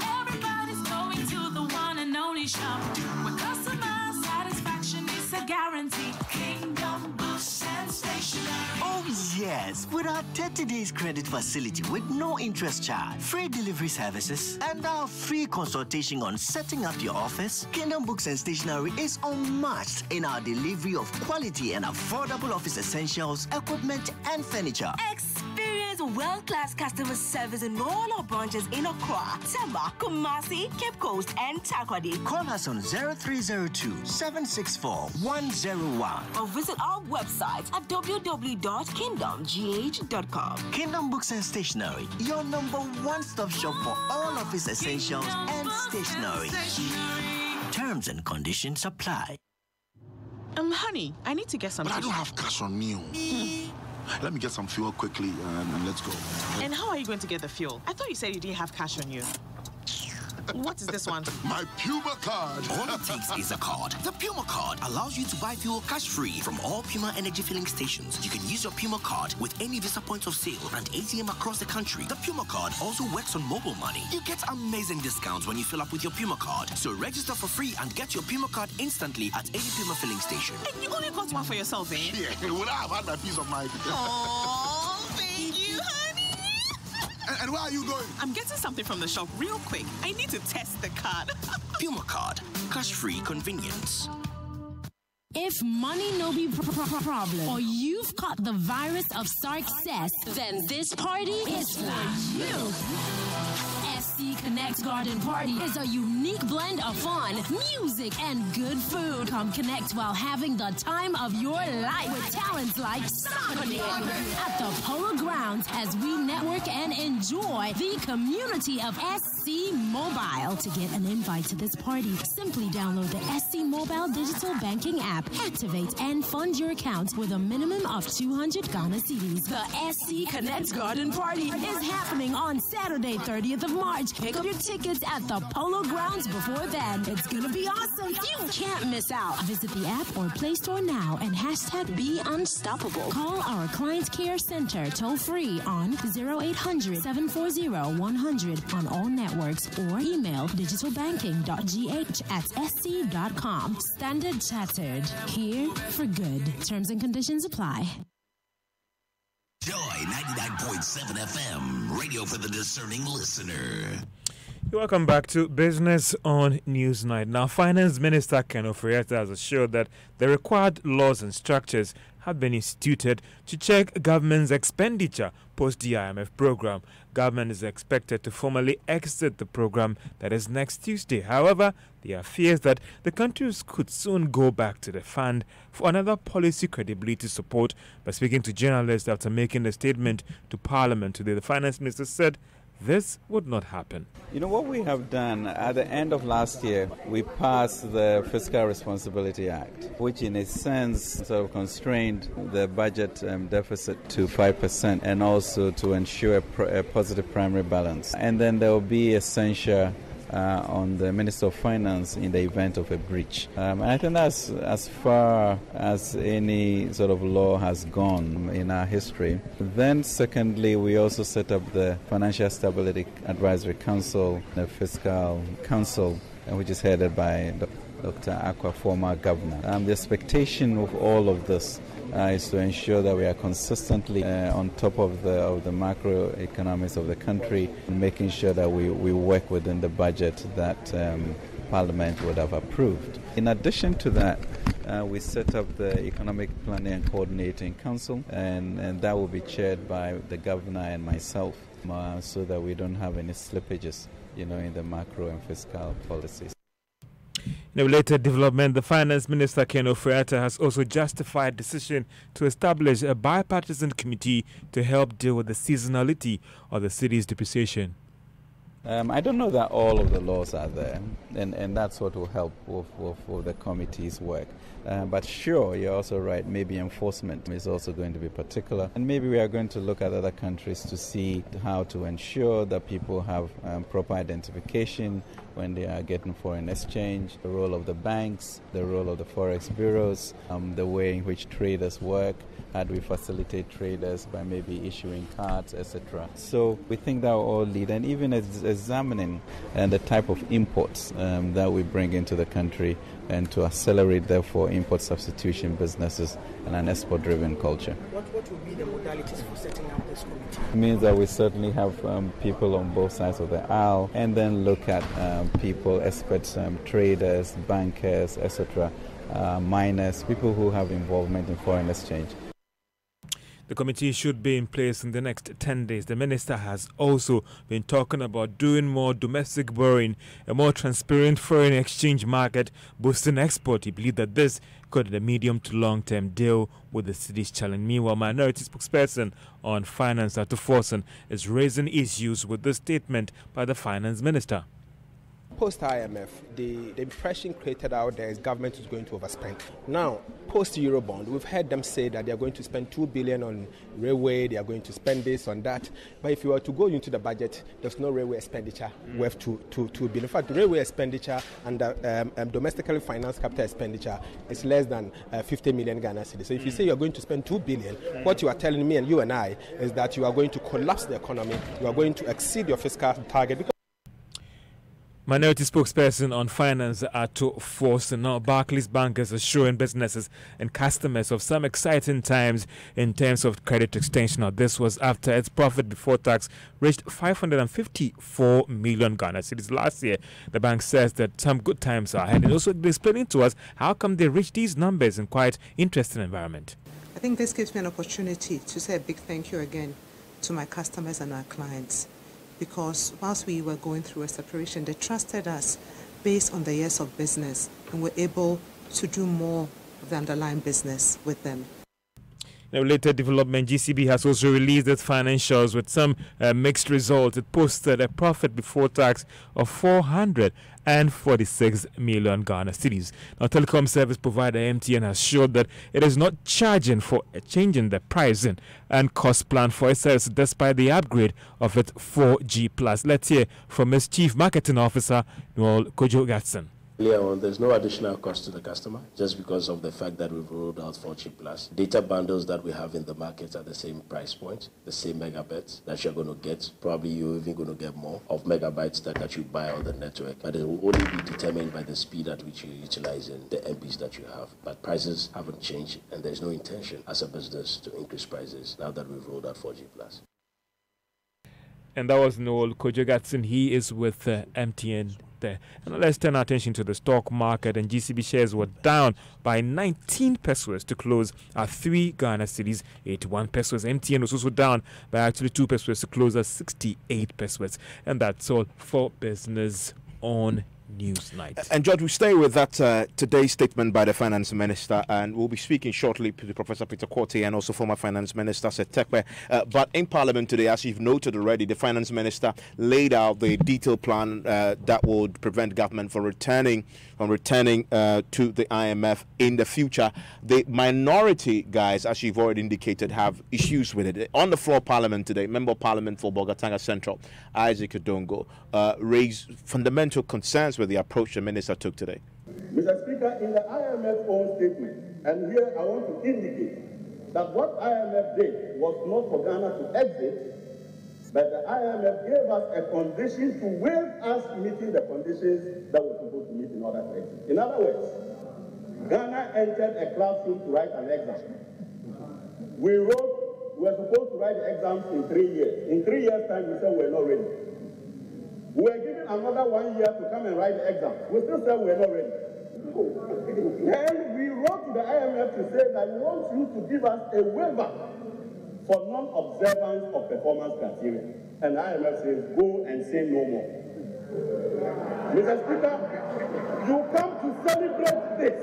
Everybody's going to the one and only shop where customer satisfaction is a guarantee. Kingdom Books and Stationery. Oh yes, with our 30 days credit facility with no interest charge, free delivery services, and our free consultation on setting up your office, Kingdom Books and Stationery is unmatched in our delivery of quality and affordable office essentials, equipment, and furniture. Experience world-class customer service in all our branches in Accra, Tema, Kumasi, Cape Coast, and Takoradi. Call us on 0302-764-101 or visit our website at www.kingdomgh.com. Kingdom Books and Stationery, your number one-stop shop for all office essentials and stationery. Terms and conditions apply. Honey, I need to get some. But I don't have cash on me. Let me get some fuel quickly and let's go. And how are you going to get the fuel? I thought you said you didn't have cash on you. What is this one? My Puma card. All it takes is a card. The Puma card allows you to buy fuel cash-free from all Puma energy filling stations. You can use your Puma card with any Visa points of sale and ATM across the country. The Puma card also works on mobile money. You get amazing discounts when you fill up with your Puma card. So register for free and get your Puma card instantly at any Puma filling station. And you only got one for yourself, eh? Yeah, would I have had my peace of mind? Oh, thank you, honey. And where are you going? I'm getting something from the shop real quick. I need to test the card. Puma card. Cash-free convenience. If money no be problem, or you've caught the virus of success, then this party is for you. SC Connect Garden Party is a unique blend of fun, music, and good food. Come connect while having the time of your life with talents like Sonic at the Polo Grounds as we network and enjoy the community of SC Mobile. To get an invite to this party, simply download the SC Mobile digital banking app, activate and fund your account with a minimum of 200 Ghana cedis. The SC Connect Garden Party is happening on Saturday, 30th of March. Pick up your tickets at the Polo Grounds before then. It's gonna be awesome. You can't miss out. Visit the app or Play Store now and hashtag Be Unstoppable. Call our Client Care Center toll free on 0800-740-100 on all networks or email digitalbanking.gh@sc.com. Standard Chattered. Here for good. Terms and conditions apply. Joy 99.7 FM, radio for the discerning listener. Welcome back to Business on Newsnight. Now, Finance Minister Ken Ofori-Atta has assured that the required laws and structures have been instituted to check government's expenditure post the IMF program. Government is expected to formally exit the program, that is next Tuesday. However, there are fears that the countries could soon go back to the fund for another policy credibility support. By speaking to journalists after making a statement to Parliament today, the Finance Minister said this would not happen. You know what we have done at the end of last year, we passed the Fiscal Responsibility Act, which in a sense sort of constrained the budget deficit to 5% and also to ensure a positive primary balance. And then there will be a censure on the Minister of Finance in the event of a breach. And I think that's as far as any sort of law has gone in our history. Then secondly, we also set up the Financial Stability Advisory Council, the Fiscal Council, which is headed by Dr. Aqua, former governor. The expectation of all of this is to ensure that we are consistently on top of the macroeconomics of the country, and making sure that we work within the budget that Parliament would have approved. In addition to that, we set up the Economic Planning and Coordinating Council, and that will be chaired by the governor and myself, so that we don't have any slippages, in the macro and fiscal policies. In a related development, the Finance Minister Ken Ofori-Atta has also justified decision to establish a bipartisan committee to help deal with the seasonality of the city's depreciation. I don't know that all of the laws are there, and that's what will help with the committee's work. But sure, you're also right, maybe enforcement is also going to be particular. And maybe we are going to look at other countries to see how to ensure that people have proper identification when they are getting foreign exchange, the role of the banks, the role of the forex bureaus, the way in which traders work. How do we facilitate traders by maybe issuing cards, etc. So we think that will all lead, and even examining the type of imports that we bring into the country, and to accelerate, therefore, import substitution businesses and an export-driven culture. What would be the modalities for setting up this committee? It means that we certainly have people on both sides of the aisle, and then look at people, experts, traders, bankers, etc., miners, people who have involvement in foreign exchange. The committee should be in place in the next 10 days. The minister has also been talking about doing more domestic borrowing, a more transparent foreign exchange market, boosting export. He believes that this could, in the medium to long term, deal with the city's challenge. Meanwhile, Minority spokesperson on finance, Arthur Forson, is raising issues with this statement by the finance minister. Post-IMF, the impression created out there is government is going to overspend. Now, post-Eurobond, we've heard them say that they are going to spend $2 billion on railway, they are going to spend this on that. But if you were to go into the budget, there's no railway expenditure worth $2 billion. In fact, the railway expenditure and domestically financed capital expenditure is less than 50 million Ghana cedis. So if you say you're going to spend $2 billion, what you are telling me and you and I is that you are going to collapse the economy, you are going to exceed your fiscal target. Minority spokesperson on finance, Arthur Forson. Now, Barclays bankers are showing businesses and customers of some exciting times in terms of credit extension. Now, this was after its profit before tax reached 554 million Ghana cedis last year. The bank says that some good times are ahead. And also explaining to us how come they reached these numbers in quite interesting environment. I think this gives me an opportunity to say a big thank you again to my customers and our clients. Because whilst we were going through a separation, they trusted us based on the years of business and were able to do more of the underlying business with them. In a related development, GCB has also released its financials with some mixed results. It posted a profit before tax of 446 million Ghana cedis. Now, telecom service provider MTN has showed that it is not charging for changing the pricing and cost plan for its service despite the upgrade of its 4G+. Let's hear from its Chief Marketing Officer, Noel Kojo Gatson. There's no additional cost to the customer just because of the fact that we've rolled out 4G+. Data bundles that we have in the market are the same price point, the same megabytes that you're going to get. Probably you're even going to get more of megabytes that you buy on the network. But it will only be determined by the speed at which you're utilizing the MBs that you have. But prices haven't changed, and there's no intention as a business to increase prices now that we've rolled out 4G+. And that was Noel Kojo Gatson. He is with MTN there. And let's turn our attention to the stock market, and GCB shares were down by 19 pesos to close at 3 Ghana cedis, 81 pesos. MTN was also down by actually 2 pesos to close at 68 pesos. And that's all for Business on Newsnight. And George, we stay with that today's statement by the Finance Minister, and we'll be speaking shortly to Professor Peter Quartey and also former Finance Minister Seth Terkper. But in Parliament today, as you've noted already, the Finance Minister laid out the detailed plan that would prevent government from returning to the IMF in the future. The minority guys, as you've already indicated, have issues with it. On the floor of Parliament today, Member of Parliament for Bolgatanga Central, Isaac Odongo, raised fundamental concerns with the approach the minister took today. Mr. Speaker, in the IMF own statement, and here I want to indicate that what IMF did was not for Ghana to exit, but the IMF gave us a condition to waive us meeting the conditions that we're supposed to meet in order to exit. In other words, Ghana entered a classroom to write an exam. We were supposed to write the exams in 3 years. In 3 years' time, we said we're not ready. We were given another 1 year to come and write the exam. We still said we're not ready. Then we wrote to the IMF to say that we want you to give us a waiver for non-observance of performance criteria. And the IMF says, go and say no more. Mr. Speaker, you come to celebrate this.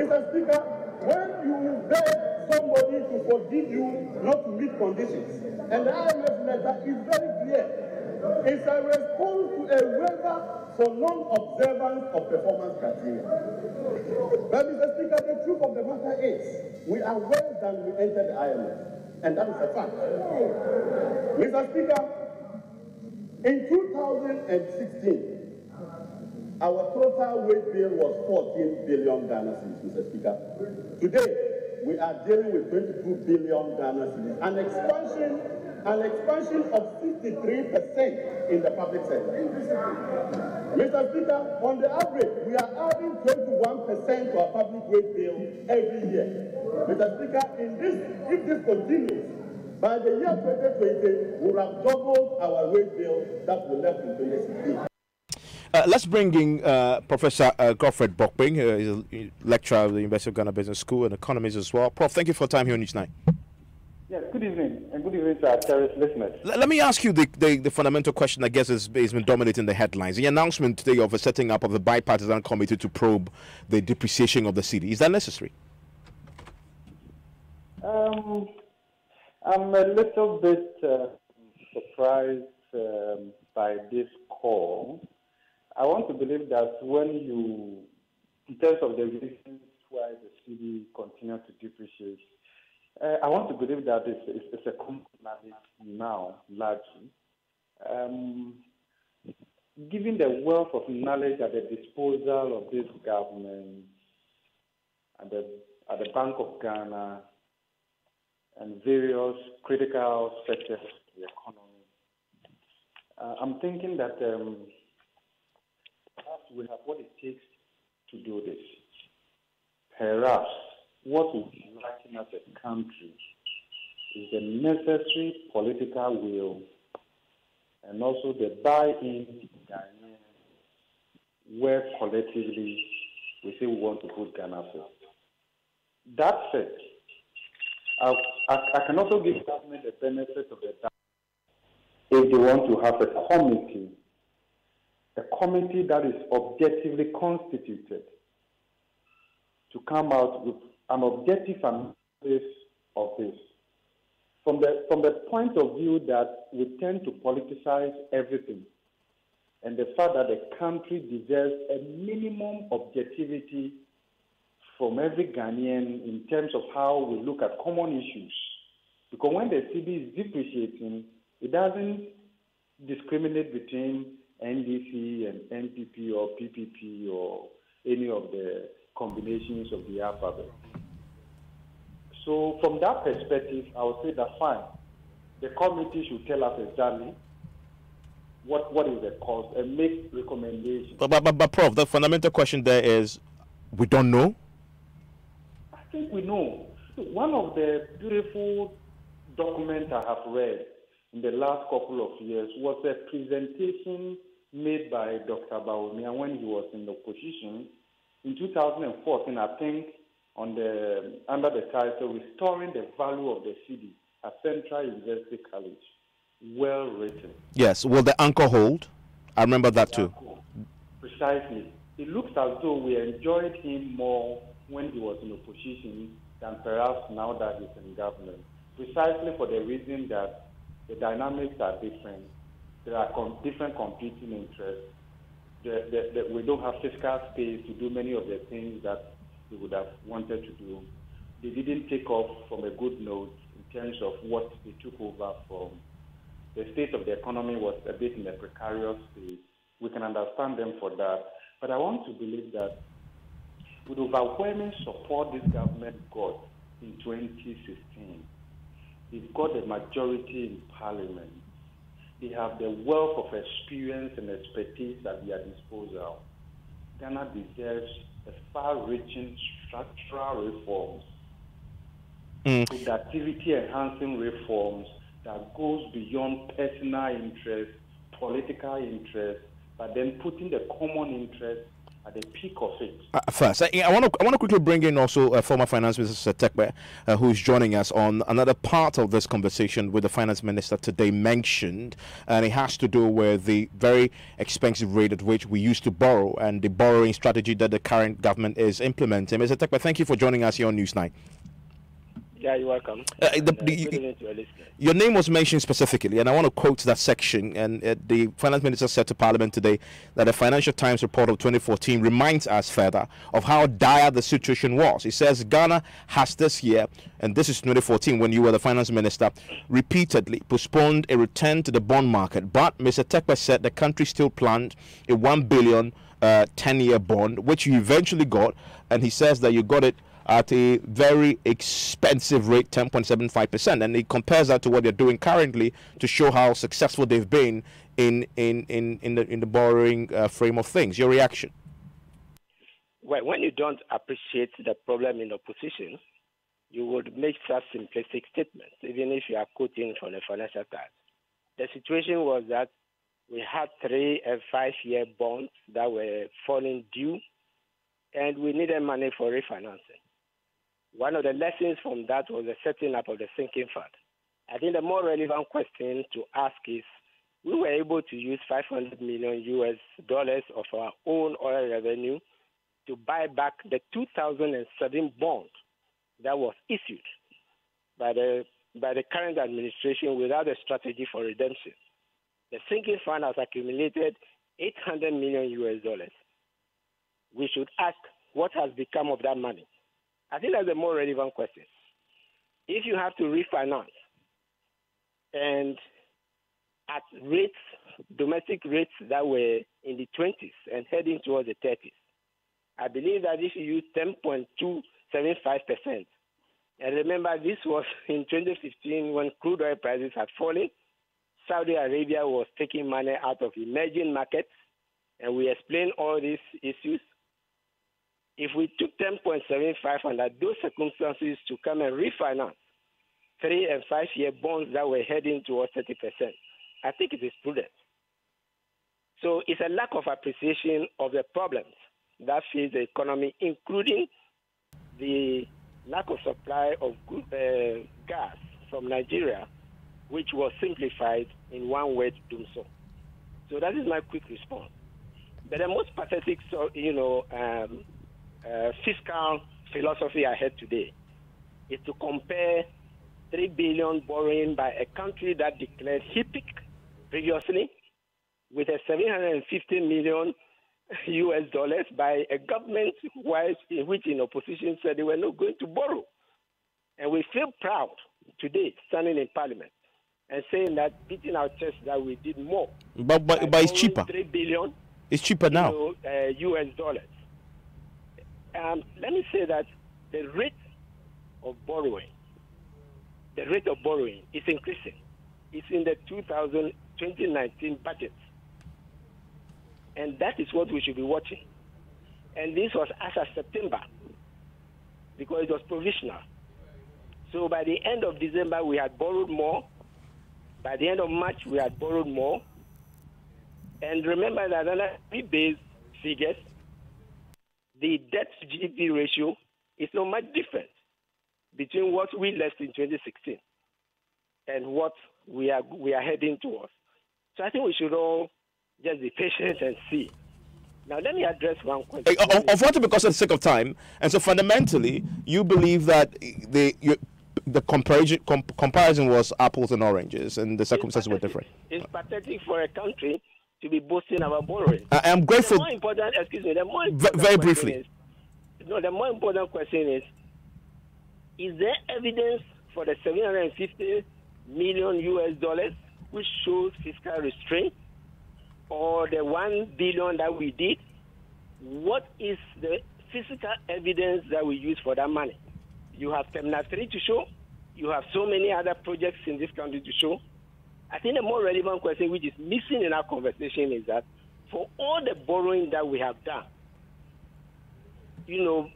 Mr. Speaker, when you beg somebody to forgive you not to meet conditions, and the IMF letter is very clear, it's a response to a waiver for non-observance of performance criteria. But Mr. Speaker, the truth of the matter is, we are worse than we entered the IMF, and that is a fact. Mr. Speaker, in 2016, our total weight bill was 14 billion Ghana cedis, Mr. Speaker. Today, we are dealing with 22 billion Ghana cedis, an expansion of 63% in the public sector. Mr. Speaker, on the average, we are adding 21% to our public weight bill every year. Mr. Speaker, if this continues, by the year 2020, we will have doubled our weight bill that we left in 2016. Let's bring in Professor Godfred Bokping, who is a lecturer at the University of Ghana Business School and economist as well. Prof, thank you for your time here on Newsnight. Yes, good evening, and good evening to our cherished listeners. Let me ask you the fundamental question, I guess, has been dominating the headlines. The announcement today of the setting up of the bipartisan committee to probe the depreciation of the cedi. Is that necessary? I'm a little bit surprised by this call. I want to believe that in terms of the reasons why the cedi continues to depreciate, I want to believe that it's a common knowledge now, largely. Given the wealth of knowledge at the disposal of this government, at the Bank of Ghana, and various critical sectors of the economy, I'm thinking that perhaps we have what it takes to do this. Perhaps what we're lacking as a country is the necessary political will and also the buy-in of Ghanaians, where collectively we say we want to put Ghana first. That said, I can also give government the benefit of the doubt if they want to have a committee that is objectively constituted to come out with an objective analysis of this. From the point of view that we tend to politicize everything, and the fact that the country deserves a minimum objectivity from every Ghanaian in terms of how we look at common issues. Because when the cedi is depreciating, it doesn't discriminate between NDC and NPP or PPP or any of the combinations of the alphabet. So from that perspective, I would say that fine. The committee should tell us exactly what is the cost and make recommendations. But Prof, the fundamental question there is, we don't know? I think we know. One of the beautiful documents I have read in the last couple of years was a presentation made by Dr. Bawumia when he was in opposition in 2014, I think, under the title Restoring the Value of the Cedi at Central University College. Well written. Yes, will the anchor hold? I remember that too. Precisely. It looks as though we enjoyed him more when he was in opposition than perhaps now that he's in government. Precisely for the reason that the dynamics are different. There are different competing interests. We don't have fiscal space to do many of the things that we would have wanted to do. They didn't take off from a good note in terms of what they took over from. The state of the economy was a bit in a precarious state. We can understand them for that. But I want to believe that with overwhelming support this government got in 2016, they've got a majority in parliament. They have the wealth of experience and expertise at their disposal. Ghana deserves a far-reaching structural reforms, productivity-enhancing reforms that goes beyond personal interest, political interest, but then putting the common interest at the peak of it. First, I want to quickly bring in also former Finance Minister Setekpe, who's joining us on another part of this conversation with the Finance Minister today mentioned, and it has to do with the very expensive rate at which we used to borrow and the borrowing strategy that the current government is implementing. Mr. Setekpe, thank you for joining us here on Newsnight. Yeah, you're welcome. Your name was mentioned specifically, and I want to quote that section. And the Finance Minister said to Parliament today that the Financial Times report of 2014 reminds us further of how dire the situation was. He says Ghana has this year, and this is 2014 when you were the Finance Minister, repeatedly postponed a return to the bond market. But Mr. Tekpe said the country still planned a 1 billion 10-year bond, which you eventually got, and he says that you got it at a very expensive rate, 10.75%, and he compares that to what they're doing currently to show how successful they've been in the borrowing frame of things. Your reaction? Well, when you don't appreciate the problem in opposition, you would make such simplistic statements, even if you are quoting from the Financial Times. The situation was that we had 3 and 5-year bonds that were falling due, and we needed money for refinancing. One of the lessons from that was the setting up of the sinking fund. I think the more relevant question to ask is, we were able to use $500 million of our own oil revenue to buy back the 2007 bond that was issued by the current administration without a strategy for redemption. The sinking fund has accumulated $800 million. We should ask what has become of that money. I think that's a more relevant question. If you have to refinance and at rates, domestic rates that were in the 20s and heading towards the 30s, I believe that if you use 10.275%, and remember this was in 2015 when crude oil prices had fallen, Saudi Arabia was taking money out of emerging markets, and we explained all these issues. If we took 10.75 under those circumstances to come and refinance 3 and 5-year bonds that were heading towards 30%, I think it is prudent. So it's a lack of appreciation of the problems that face the economy, including the lack of supply of gas from Nigeria, which was simplified in one word, DUMSO. So that is my quick response. But the most pathetic, fiscal philosophy I heard today is to compare 3 billion borrowing by a country that declared HIPC previously with a $750 million by a government which in opposition said they were not going to borrow. And we feel proud today standing in Parliament and saying that, beating our chest that we did more. But it's cheaper. 3 billion. It's cheaper now. US dollars. Let me say that the rate of borrowing is increasing. It's in the 2019 budget. And that is what we should be watching. And this was as of September, because it was provisional. So by the end of December, we had borrowed more. By the end of March, we had borrowed more. And remember that under rebase figures, the debt to GDP ratio is not much different between what we left in 2016 and what we are heading towards. So I think we should all just be patient and see. Now, let me address one question. Unfortunately, because of the sake of time, and so fundamentally, you believe that the comparison was apples and oranges, and the circumstances were different. It's pathetic for a country to be boasting about borrowing. I am grateful. The more important, excuse me, the more important very briefly. The more important question is there evidence for the $750 million which shows fiscal restraint, or the $1 billion that we did? What is the physical evidence that we use for that money? You have Terminal 3 to show. You have so many other projects in this country to show. I think the more relevant question which is missing in our conversation is that for all the borrowing that we have done,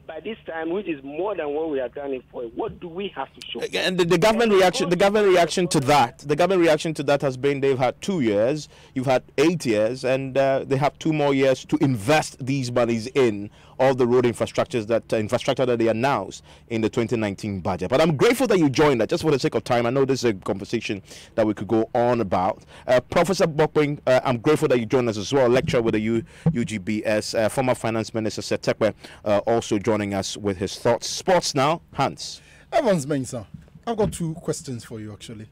by this time, which is more than what we are done for, what do we have to show? And the government reaction to that has been they've had 2 years, you've had 8 years, and they have 2 more years to invest these monies in all the road infrastructure that they announced in the 2019 budget. But I'm grateful that you joined us. Just for the sake of time, I know this is a conversation that we could go on about. Professor Bokpeng, I'm grateful that you joined us as well, lecturer with the UGBS, former Finance Minister Seth Terkper, also joining us with his thoughts. Sports now, Hans. Evans Mensah, I've got 2 questions for you actually.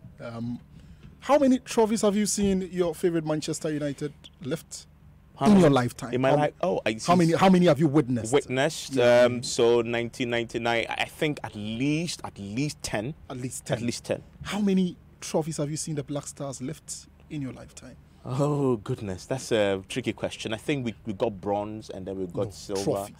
How many trophies have you seen your favorite Manchester United lift in your lifetime? In my life? How many have you witnessed? So 1999, I think at least 10. At least 10. How many trophies have you seen the Black Stars lift in your lifetime? Oh goodness, that's a tricky question. I think we got bronze and then we got silver. Trophies.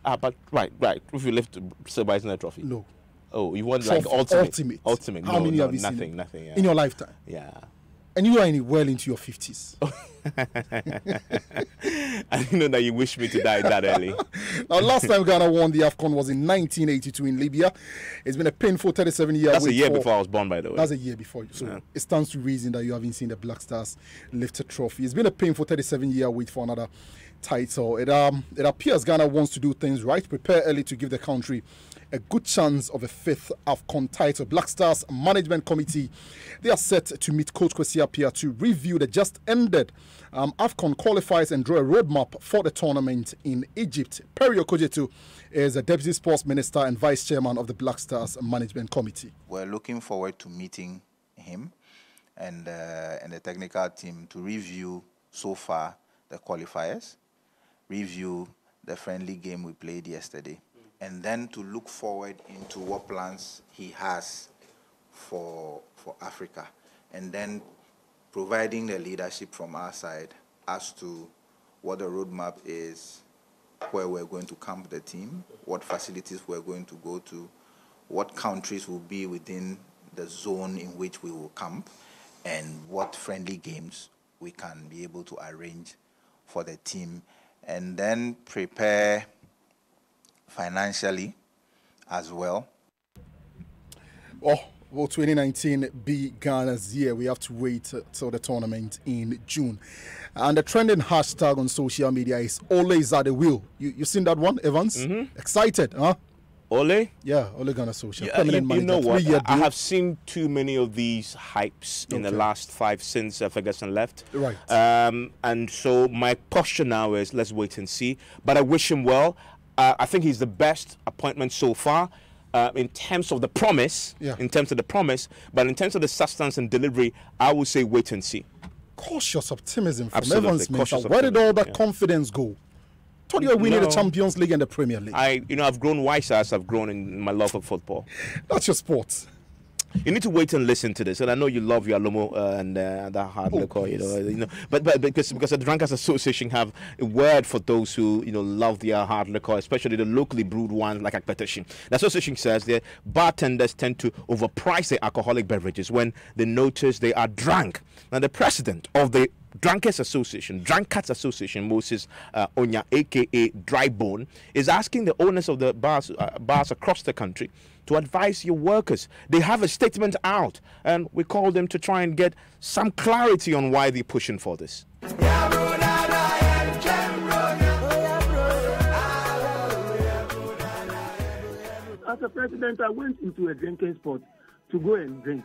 But right. If you lift silver, isn't a trophy? No. Oh, you want Trophy. like ultimate? How many have you seen? Nothing. Yeah. In your lifetime? Yeah. And you are well into your 50s. I didn't know that you wished me to die that early. Now, last time Ghana won the AFCON was in 1982 in Libya. It's been a painful 37 years. That's a year before I was born, by the way. That's a year before. So it stands to reason that you haven't seen the Black Stars lift a trophy. It's been a painful 37-year wait for another title. It appears Ghana wants to do things right, prepare early to give the country a good chance of a 5th AFCON title. Black Stars Management Committee, they are set to meet Coach Kwesi Appiah to review the just ended AFCON qualifiers and draw a roadmap for the tournament in Egypt. Perry Okojetu is the Deputy Sports Minister and Vice Chairman of the Black Stars Management Committee. We're looking forward to meeting him and the technical team to review so far the qualifiers, review the friendly game we played yesterday, and then to look forward into what plans he has for Africa, and then providing the leadership from our side as to what the roadmap is, where we're going to camp the team, what facilities we're going to go to, what countries will be within the zone in which we will camp, and what friendly games we can be able to arrange for the team, and then prepare financially as well. Will 2019 be Ghana's year? We have to wait till the tournament in June. And the trending hashtag on social media is always at the wheel. You seen that one, Evans? Mm-hmm. Excited, huh? Ole? Yeah, Ole Ghana Social. Yeah, you know what? I have seen too many of these hypes in the last 5 since Ferguson left. Right. And so my posture now is let's wait and see. But I wish him well. I think he's the best appointment so far. In terms of the promise, but in terms of the substance and delivery, I would say wait and see. Cautious optimism from Absolutely. Evans. Where did all that confidence go? Thought you were winning the Champions League and the Premier League. I've grown wiser as I've grown in my love of football. That's your sport. You need to wait and listen to this, and I know you love your Lomo and that hard liquor, but because the Drunkers Association have a word for those who love their hard liquor, especially the locally brewed ones like Akpetashin. The association says that bartenders tend to overprice their alcoholic beverages when they notice they are drunk. Now, the president of the Drunkards Association, Moses Onya, aka Dry Bone, is asking the owners of the bars across the country to advise your workers. They have a statement out, and we call them to try and get some clarity on why they're pushing for this. as a president, I went into a drinking spot to go and drink.